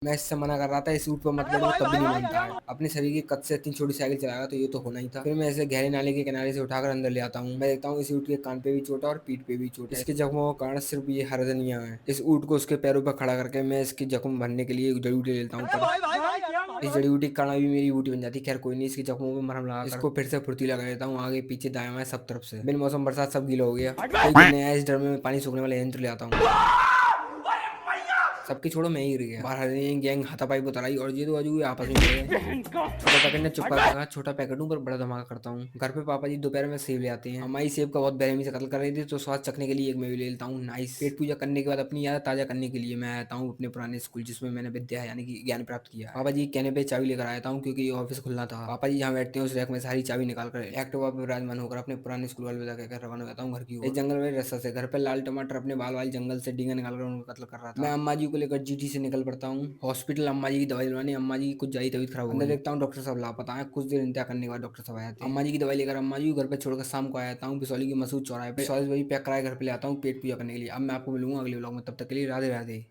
मैं इससे मना कर रहा था इस रूट पर मत बैठो, तब भी नहीं मानता है। अपने शरीर की कद से इतनी छोटी साइकिल चलाएगा तो ये तो होना ही था। फिर मैं इसे गहरे नाले के किनारे से उठाकर अंदर ले आता हूँ। मैं देखता हूँ इस ऊँट के कान पे भी चोट है और पीठ पे भी चोट है। इसके जख्मों का कारण सिर्फ ये हरदनियां हैं। इस ऊँट को उसके पैरों पर खड़ा करके मैं इसके जख्म भरने के लिए जड़ी बूटी ले लेता हूँ। इस जड़ी बूटी के कारण भी मेरी बूटी बन जाती है। खैर कोई नहीं, इसके जख्मों में मरहम लगाकर इसको फिर से फुर्तीला लगा देता हूँ, आगे पीछे दाएं बाएं सब तरफ से। बिन मौसम बरसात सब गीला हो गया। कई गिरने आया, इस ड्रम में पानी सूखने वाले यंत्र ले आता हूँ। सबकी छोड़ो, मैं ही गिर गया। बाहर गैंग हाथापाई उतर आई और ये दो आजू आपस में लड़ गए। छोटा पैकेट ने चुपका कहा छोटा पैकेट हूँ पर बड़ा धमाका करता हूँ। घर पे पापा जी दोपहर में सेब ले आते हैं। अम्मा सेब का बहुत बेरहमी से कत्ल कर रही थी तो स्वाद चखने के लिए एक मैं भी ले लेता हूँ। नाइस। पेट पूजा करने के बाद अपनी याद ताजा करने के लिए मैं आता हूँ अपने पुराने स्कूल जिसमें मैंने विद्या यानी कि ज्ञान प्राप्त किया। पापा जी कहने पे चाबी लेकर आया हूँ क्योंकि ऑफिस खुलना था। पापा जी जहाँ बैठते हैं उस रैक में सारी चाबी निकालकर एक्टिवा पर विराजमान होकर अपने पुराने स्कूल वाले विदा कहकर रवाना होता हूँ घर की ओर। इस जंगल में रास्ता से घर पे लाल टमाटर अपने बाल वाल जंगल से डींगा निकालकर उनको कत्ल कर रहा था। मैं अम्मा जी को लेकर जीटी से निकल पड़ता हूँ हॉस्पिटल। अम्मा जी की दवाई दिलवाने। अम्मा जी की कुछ ज्यादा तबीयत खराब हो गई। अंदर देखता हूँ डॉक्टर साहब लापता है। कुछ देर इंतजार करने के बाद डॉक्टर साहब आए थे। अम्मा जी की दवाई लेकर अम्मा जी को घर पे छोड़कर शाम को आया हूँ बिसौली की मसूद चौराहे पे। 40 बजे पैक कराए घर पे ले आता हूँ पेट पूजा करने के लिए। अब मैं आपको मिलूंगा अगले व्लॉग में, तब तक के लिए राधे राधे।